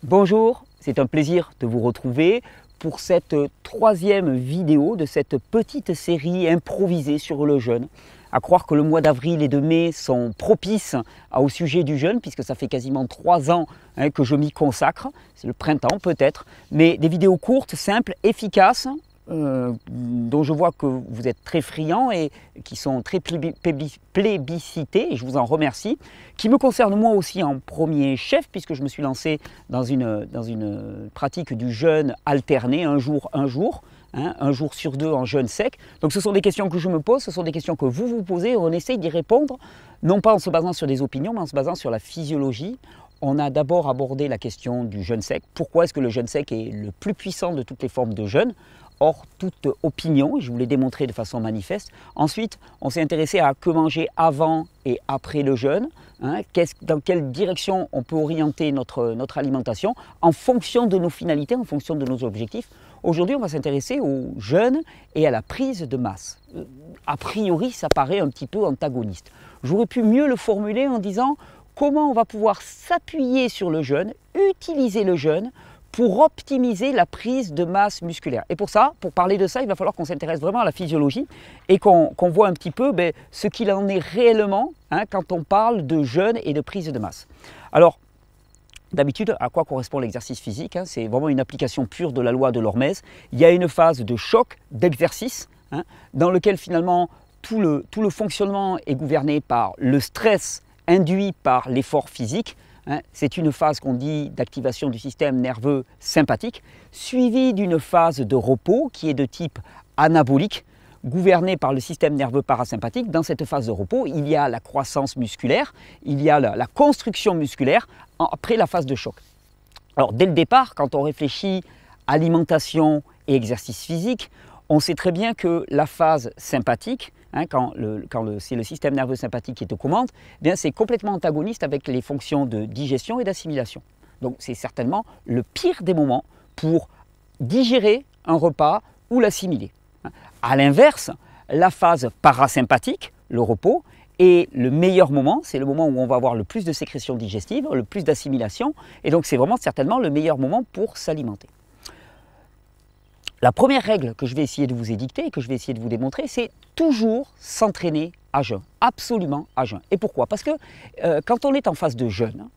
Bonjour, c'est un plaisir de vous retrouver pour cette troisième vidéo de cette petite série improvisée sur le jeûne. À croire que le mois d'avril et de mai sont propices au sujet du jeûne, puisque ça fait quasiment 3 ans que je m'y consacre. C'est le printemps peut-être, mais des vidéos courtes, simples, efficaces, dont je vois que vous êtes très friands et qui sont très plébiscités, et je vous en remercie, qui me concernent moi aussi en premier chef, puisque je me suis lancé dans une pratique du jeûne alterné, un jour, un jour sur deux en jeûne sec. Donc ce sont des questions que je me pose, ce sont des questions que vous vous posez, et on essaye d'y répondre, non pas en se basant sur des opinions, mais en se basant sur la physiologie. On a d'abord abordé la question du jeûne sec. Pourquoi est-ce que le jeûne sec est le plus puissant de toutes les formes de jeûne ? Hors toute opinion, je vous l'ai démontré de façon manifeste. Ensuite, on s'est intéressé à que manger avant et après le jeûne, dans quelle direction on peut orienter notre alimentation en fonction de nos finalités, en fonction de nos objectifs. Aujourd'hui, on va s'intéresser au jeûne et à la prise de masse. A priori, ça paraît un petit peu antagoniste. J'aurais pu mieux le formuler en disant comment on va pouvoir s'appuyer sur le jeûne, utiliser le jeûne, pour optimiser la prise de masse musculaire. Et pour ça, pour parler de ça, il va falloir qu'on s'intéresse vraiment à la physiologie et qu'on voit un petit peu ce qu'il en est réellement quand on parle de jeûne et de prise de masse. Alors, d'habitude, à quoi correspond l'exercice physique? C'est vraiment une application pure de la loi de l'hormèse. Il y a une phase de choc, d'exercice, dans lequel finalement tout le fonctionnement est gouverné par le stress induit par l'effort physique. C'est une phase qu'on dit d'activation du système nerveux sympathique, suivie d'une phase de repos qui est de type anabolique, gouvernée par le système nerveux parasympathique. Dans cette phase de repos, il y a la croissance musculaire, il y a la construction musculaire après la phase de choc. Alors dès le départ, quand on réfléchit alimentation et exercice physique, on sait très bien que la phase sympathique, quand c'est le système nerveux sympathique qui est aux commandes, c'est complètement antagoniste avec les fonctions de digestion et d'assimilation. Donc c'est certainement le pire des moments pour digérer un repas ou l'assimiler. A l'inverse, la phase parasympathique, le repos, est le meilleur moment, c'est le moment où on va avoir le plus de sécrétion digestive, le plus d'assimilation, et donc c'est vraiment certainement le meilleur moment pour s'alimenter. La première règle que je vais essayer de vous édicter et que je vais essayer de vous démontrer, c'est toujours s'entraîner à jeun, absolument à jeun. Et pourquoi? Parce que quand on est en phase de jeûne,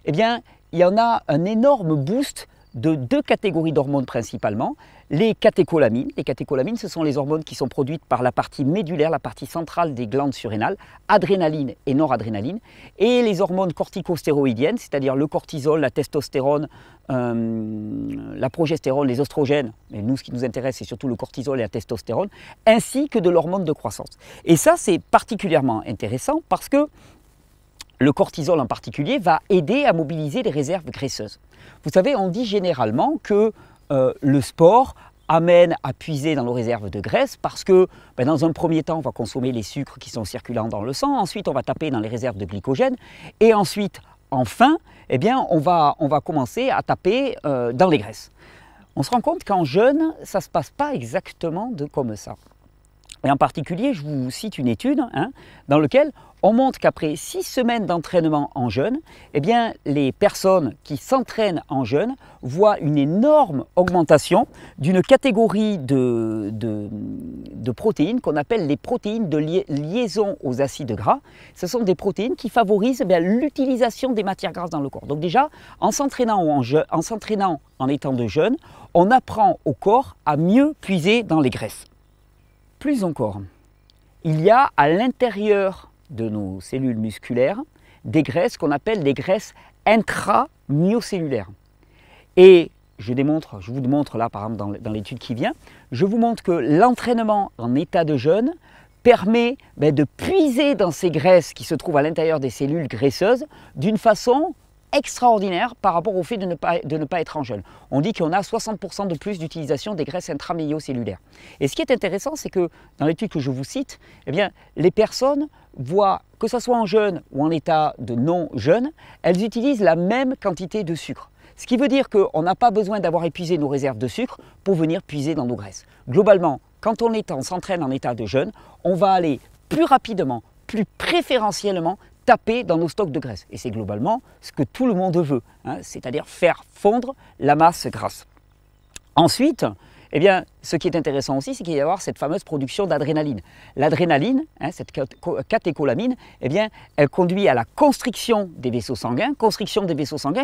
eh bien, il y en a un énorme boost de 2 catégories d'hormones principalement. Les catécholamines. Les catécholamines, ce sont les hormones qui sont produites par la partie médulaire, la partie centrale des glandes surrénales, adrénaline et noradrénaline, et les hormones corticostéroïdiennes, c'est-à-dire le cortisol, la testostérone, la progestérone, les oestrogènes, mais nous ce qui nous intéresse c'est surtout le cortisol et la testostérone, ainsi que de l'hormone de croissance. Et ça c'est particulièrement intéressant parce que le cortisol en particulier va aider à mobiliser les réserves graisseuses. Vous savez, on dit généralement que le sport amène à puiser dans nos réserves de graisse parce que dans un premier temps, on va consommer les sucres qui sont circulants dans le sang, ensuite on va taper dans les réserves de glycogène et ensuite, enfin, on va commencer à taper dans les graisses. On se rend compte qu'en jeûne, ça ne se passe pas exactement comme ça. Et en particulier, je vous cite une étude dans laquelle on montre qu'après 6 semaines d'entraînement en jeûne, les personnes qui s'entraînent en jeûne voient une énorme augmentation d'une catégorie de protéines qu'on appelle les protéines de liaison aux acides gras. Ce sont des protéines qui favorisent l'utilisation des matières grasses dans le corps. Donc déjà, en s'entraînant en étant de jeûne, on apprend au corps à mieux puiser dans les graisses. Plus encore, il y a à l'intérieur de nos cellules musculaires des graisses qu'on appelle des graisses intramyocellulaires. Et je vous démontre là, par exemple, dans l'étude qui vient, je vous montre que l'entraînement en état de jeûne permet de puiser dans ces graisses qui se trouvent à l'intérieur des cellules graisseuses d'une façon extraordinaire par rapport au fait de ne pas être en jeûne. On dit qu'on a 60% de plus d'utilisation des graisses intramyocellulaires. Et ce qui est intéressant, c'est que dans l'étude que je vous cite, les personnes voient, que ce soit en jeûne ou en état de non-jeûne, elles utilisent la même quantité de sucre. Ce qui veut dire qu'on n'a pas besoin d'avoir épuisé nos réserves de sucre pour venir puiser dans nos graisses. Globalement, quand on s'entraîne en état de jeûne, on va aller plus rapidement, plus préférentiellement taper dans nos stocks de graisse. Et c'est globalement ce que tout le monde veut, hein, c'est-à-dire faire fondre la masse grasse. Ensuite, eh bien, ce qui est intéressant aussi, c'est qu'il va y avoir cette fameuse production d'adrénaline. L'adrénaline, hein, cette catécholamine, eh bien, elle conduit à la constriction des vaisseaux sanguins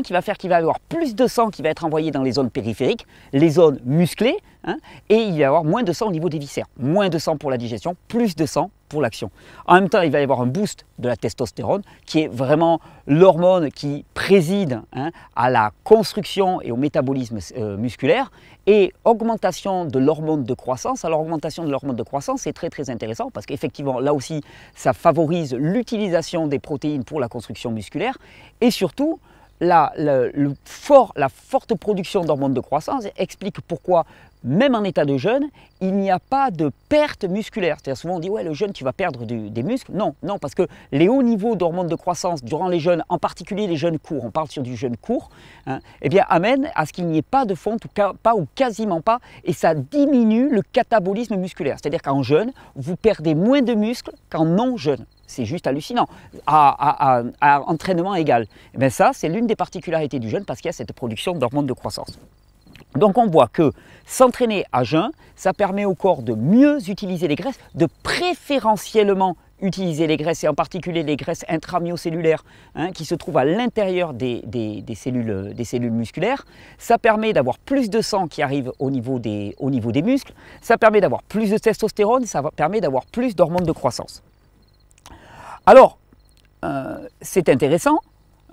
qui va faire qu'il va y avoir plus de sang qui va être envoyé dans les zones périphériques, les zones musclées, hein, et il va y avoir moins de sang au niveau des viscères. Moins de sang pour la digestion, plus de sang pour l'action. En même temps, il va y avoir un boost de la testostérone, qui est vraiment l'hormone qui préside, hein, à la construction et au métabolisme musculaire, et augmentation de l'hormone de croissance. Alors l'augmentation de l'hormone de croissance, c'est très très intéressant parce qu'effectivement là aussi ça favorise l'utilisation des protéines pour la construction musculaire et surtout la forte production d'hormones de croissance explique pourquoi même en état de jeûne, il n'y a pas de perte musculaire. C'est-à-dire souvent on dit ouais le jeûne tu vas perdre des muscles. Non, non, parce que les hauts niveaux d'hormones de croissance durant les jeûnes, en particulier les jeûnes courts, on parle sur du jeûne court, hein, eh bien amène à ce qu'il n'y ait pas de fonte, pas ou quasiment pas, et ça diminue le catabolisme musculaire. C'est-à-dire qu'en jeûne, vous perdez moins de muscles qu'en non-jeûne. C'est juste hallucinant, à entraînement égal. Et bien ça, c'est l'une des particularités du jeûne parce qu'il y a cette production d'hormones de croissance. Donc on voit que s'entraîner à jeun, ça permet au corps de mieux utiliser les graisses, de préférentiellement utiliser les graisses, et en particulier les graisses intramyocellulaires, hein, qui se trouvent à l'intérieur des cellules musculaires. Ça permet d'avoir plus de sang qui arrive au niveau des muscles, ça permet d'avoir plus de testostérone, ça permet d'avoir plus d'hormones de croissance. Alors, c'est intéressant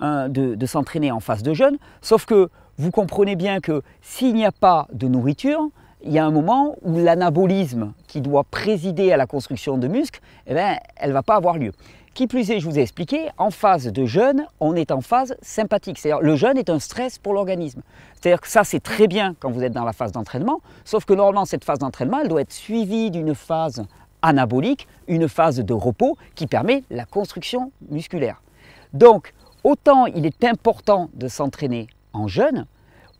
de s'entraîner en phase de jeûne, sauf que vous comprenez bien que s'il n'y a pas de nourriture, il y a un moment où l'anabolisme qui doit présider à la construction de muscles, eh bien, elle ne va pas avoir lieu. Qui plus est, je vous ai expliqué, en phase de jeûne, on est en phase sympathique. C'est-à-dire le jeûne est un stress pour l'organisme. C'est-à-dire que ça, c'est très bien quand vous êtes dans la phase d'entraînement, sauf que normalement, cette phase d'entraînement, elle doit être suivie d'une phase anabolique, une phase de repos qui permet la construction musculaire. Donc, autant il est important de s'entraîner en jeûne,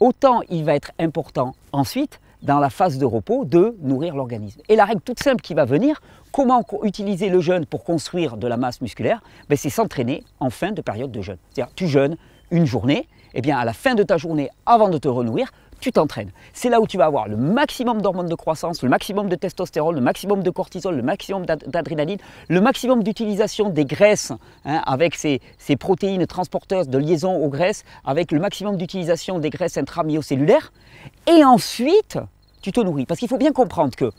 autant il va être important ensuite, dans la phase de repos, de nourrir l'organisme. Et la règle toute simple qui va venir, comment utiliser le jeûne pour construire de la masse musculaire, ben c'est s'entraîner en fin de période de jeûne. C'est-à-dire, tu jeûnes une journée, et bien à la fin de ta journée, avant de te renourrir, tu t'entraînes. C'est là où tu vas avoir le maximum d'hormones de croissance, le maximum de testostérone, le maximum de cortisol, le maximum d'adrénaline, le maximum d'utilisation des graisses, hein, avec ces protéines transporteuses de liaison aux graisses, avec le maximum d'utilisation des graisses intramyocellulaires. Et ensuite, tu te nourris. Parce qu'il faut bien comprendre que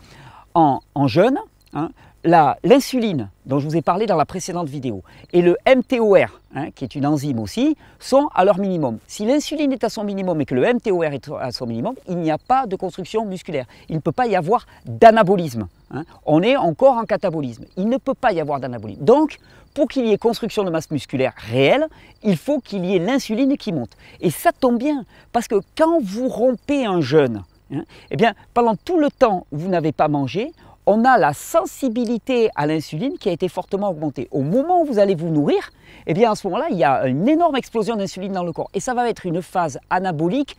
en jeûne, hein, l'insuline dont je vous ai parlé dans la précédente vidéo et le mTOR, hein, qui est une enzyme aussi, sont à leur minimum. Si l'insuline est à son minimum et que le mTOR est à son minimum, il n'y a pas de construction musculaire. Il ne peut pas y avoir d'anabolisme. Hein. On est encore en catabolisme. Il ne peut pas y avoir d'anabolisme. Donc, pour qu'il y ait construction de masse musculaire réelle, il faut qu'il y ait l'insuline qui monte. Et ça tombe bien, parce que quand vous rompez un jeûne, hein, eh bien, pendant tout le temps où vous n'avez pas mangé, on a la sensibilité à l'insuline qui a été fortement augmentée. Au moment où vous allez vous nourrir, eh bien à ce moment-là, il y a une énorme explosion d'insuline dans le corps. Et ça va être une phase anabolique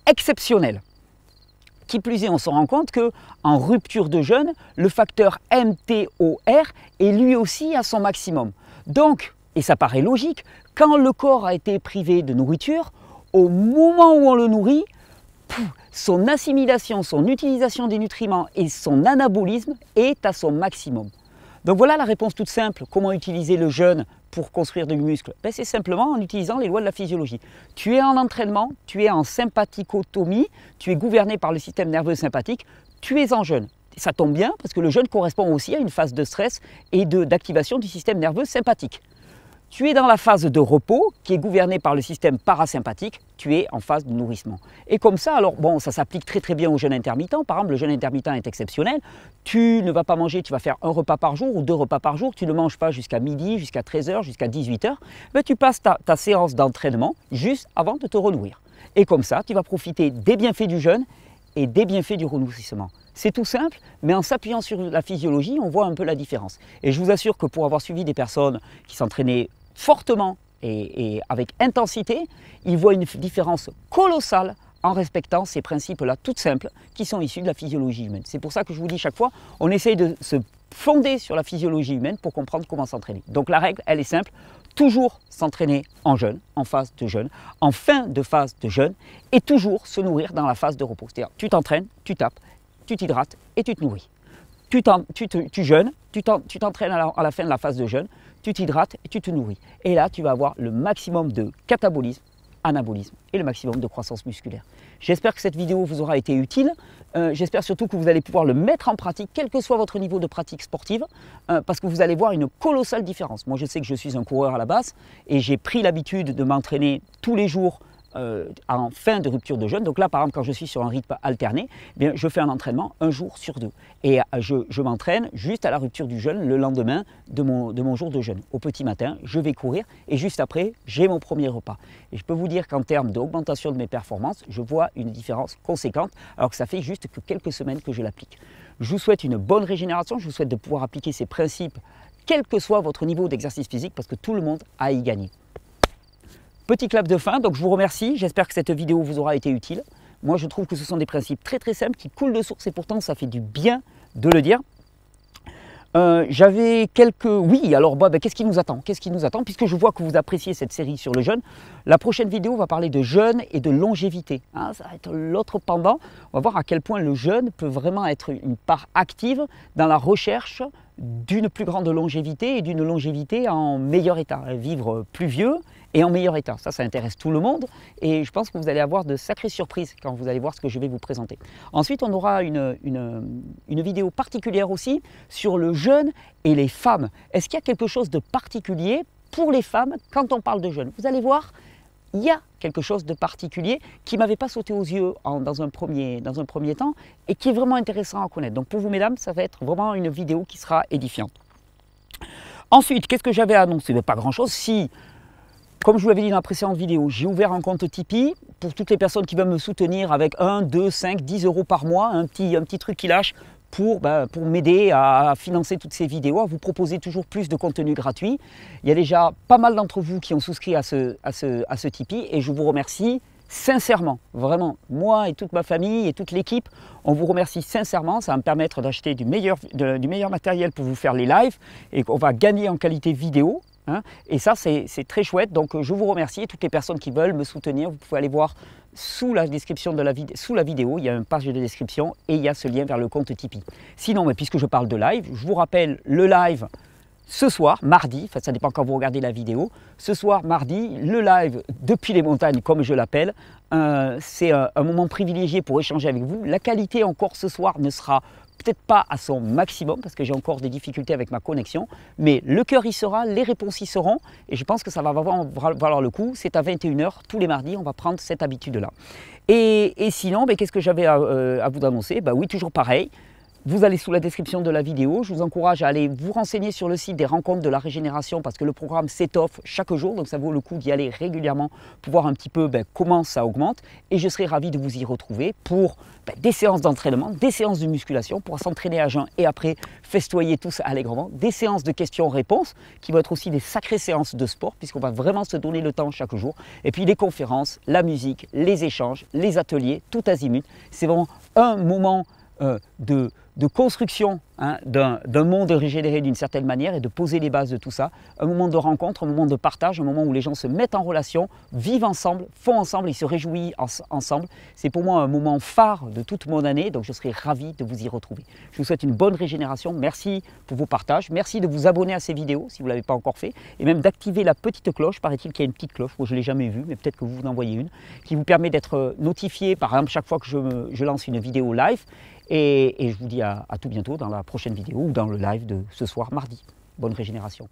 exceptionnelle. Qui plus est, on se rend compte qu'en rupture de jeûne, le facteur mTOR est lui aussi à son maximum. Donc, et ça paraît logique, quand le corps a été privé de nourriture, au moment où on le nourrit, son assimilation, son utilisation des nutriments et son anabolisme est à son maximum. Donc voilà la réponse toute simple. Comment utiliser le jeûne pour construire du muscle? Ben, c'est simplement en utilisant les lois de la physiologie. Tu es en entraînement, tu es en sympathicotomie, tu es gouverné par le système nerveux sympathique, tu es en jeûne. Ça tombe bien parce que le jeûne correspond aussi à une phase de stress et d'activation du système nerveux sympathique. Tu es dans la phase de repos qui est gouvernée par le système parasympathique, tu es en phase de nourrissement. Et comme ça, alors bon, ça s'applique très très bien au jeûne intermittent. Par exemple, le jeûne intermittent est exceptionnel. Tu ne vas pas manger, tu vas faire un repas par jour ou 2 repas par jour. Tu ne manges pas jusqu'à midi, jusqu'à 13h, jusqu'à 18h. Mais tu passes ta séance d'entraînement juste avant de te renourrir. Et comme ça, tu vas profiter des bienfaits du jeûne et des bienfaits du renourrissement. C'est tout simple, mais en s'appuyant sur la physiologie, on voit un peu la différence. Et je vous assure que pour avoir suivi des personnes qui s'entraînaient fortement et avec intensité, ils voient une différence colossale en respectant ces principes-là, toutes simples, qui sont issus de la physiologie humaine. C'est pour ça que je vous dis chaque fois, on essaye de se fonder sur la physiologie humaine pour comprendre comment s'entraîner. Donc la règle, elle est simple, toujours s'entraîner en jeûne, en phase de jeûne, en fin de phase de jeûne, et toujours se nourrir dans la phase de repos. C'est-à-dire, tu t'entraînes, tu tapes, tu t'hydrates et tu te nourris. Tu jeûnes, tu t'entraînes à la fin de la phase de jeûne, tu t'hydrates et tu te nourris. Et là, tu vas avoir le maximum de catabolisme, anabolisme et le maximum de croissance musculaire. J'espère que cette vidéo vous aura été utile. J'espère surtout que vous allez pouvoir le mettre en pratique, quel que soit votre niveau de pratique sportive, parce que vous allez voir une colossale différence. Moi, je sais que je suis un coureur à la base et j'ai pris l'habitude de m'entraîner tous les jours en fin de rupture de jeûne. Donc là, par exemple, quand je suis sur un rythme alterné, eh bien, je fais un entraînement un jour sur deux. Et je m'entraîne juste à la rupture du jeûne, le lendemain de mon jour de jeûne. Au petit matin, je vais courir et juste après, j'ai mon premier repas. Et je peux vous dire qu'en termes d'augmentation de mes performances, je vois une différence conséquente, alors que ça fait juste que quelques semaines que je l'applique. Je vous souhaite une bonne régénération, je vous souhaite de pouvoir appliquer ces principes, quel que soit votre niveau d'exercice physique, parce que tout le monde a à y gagner. Petit clap de fin, donc je vous remercie, j'espère que cette vidéo vous aura été utile. Moi je trouve que ce sont des principes très très simples qui coulent de source et pourtant ça fait du bien de le dire. J'avais quelques... Oui, alors qu'est-ce qui nous attend? Qu'est-ce qui nous attend? Puisque je vois que vous appréciez cette série sur le jeûne, la prochaine vidéo va parler de jeûne et de longévité. Hein, ça va être l'autre pendant. On va voir à quel point le jeûne peut vraiment être une part active dans la recherche d'une plus grande longévité et d'une longévité en meilleur état. Vivre plus vieux et en meilleur état. Ça intéresse tout le monde et je pense que vous allez avoir de sacrées surprises quand vous allez voir ce que je vais vous présenter. Ensuite, on aura une vidéo particulière aussi sur le jeûne et les femmes. Est-ce qu'il y a quelque chose de particulier pour les femmes quand on parle de jeûne? Vous allez voir, il y a quelque chose de particulier qui ne m'avait pas sauté aux yeux dans un premier temps et qui est vraiment intéressant à connaître. Donc pour vous mesdames, ça va être vraiment une vidéo qui sera édifiante. Ensuite, qu'est-ce que j'avais annoncé? Pas grand-chose. Si, comme je vous l'avais dit dans la précédente vidéo, j'ai ouvert un compte Tipeee pour toutes les personnes qui veulent me soutenir avec 1, 2, 5, 10 euros par mois, un petit truc qui lâche pour m'aider à financer toutes ces vidéos, à vous proposer toujours plus de contenu gratuit. Il y a déjà pas mal d'entre vous qui ont souscrit à ce Tipeee et je vous remercie sincèrement, vraiment, moi et toute ma famille et toute l'équipe, on vous remercie sincèrement, ça va me permettre d'acheter du meilleur matériel pour vous faire les lives et qu'on va gagner en qualité vidéo. Hein, et ça, c'est très chouette. Donc, je vous remercie. Et toutes les personnes qui veulent me soutenir, vous pouvez aller voir sous la description de sous la vidéo. Il y a une page de description et il y a ce lien vers le compte Tipeee. Sinon, puisque je parle de live, je vous rappelle le live ce soir, mardi. Enfin, ça dépend quand vous regardez la vidéo. Ce soir, mardi, le live depuis les montagnes, comme je l'appelle. C'est un moment privilégié pour échanger avec vous. La qualité encore ce soir ne sera peut-être pas à son maximum parce que j'ai encore des difficultés avec ma connexion, mais le cœur y sera, les réponses y seront et je pense que ça va vraiment valoir le coup. C'est à 21 h tous les mardis, on va prendre cette habitude-là. Et sinon, qu'est-ce que j'avais à vous annoncer? Oui, toujours pareil. Vous allez sous la description de la vidéo, je vous encourage à aller vous renseigner sur le site des rencontres de la régénération parce que le programme s'étoffe chaque jour, donc ça vaut le coup d'y aller régulièrement pour voir un petit peu comment ça augmente et je serai ravi de vous y retrouver pour des séances d'entraînement, des séances de musculation pour s'entraîner à jeun et après festoyer tous allègrement, des séances de questions-réponses qui vont être aussi des sacrées séances de sport puisqu'on va vraiment se donner le temps chaque jour et puis les conférences, la musique, les échanges, les ateliers, tout azimut. C'est vraiment un moment de construction d'un monde régénéré d'une certaine manière et de poser les bases de tout ça, un moment de rencontre, un moment de partage, un moment où les gens se mettent en relation, vivent ensemble, font ensemble et se réjouissent ensemble. C'est pour moi un moment phare de toute mon année, donc je serai ravi de vous y retrouver. Je vous souhaite une bonne régénération, merci pour vos partages, merci de vous abonner à ces vidéos si vous ne l'avez pas encore fait, et même d'activer la petite cloche, paraît-il qu'il y a une petite cloche, moi je ne l'ai jamais vue, mais peut-être que vous en voyez une, qui vous permet d'être notifié par exemple chaque fois que je lance une vidéo live, et je vous dis à tout bientôt dans la prochaine vidéo ou dans le live de ce soir mardi. Bonne régénération.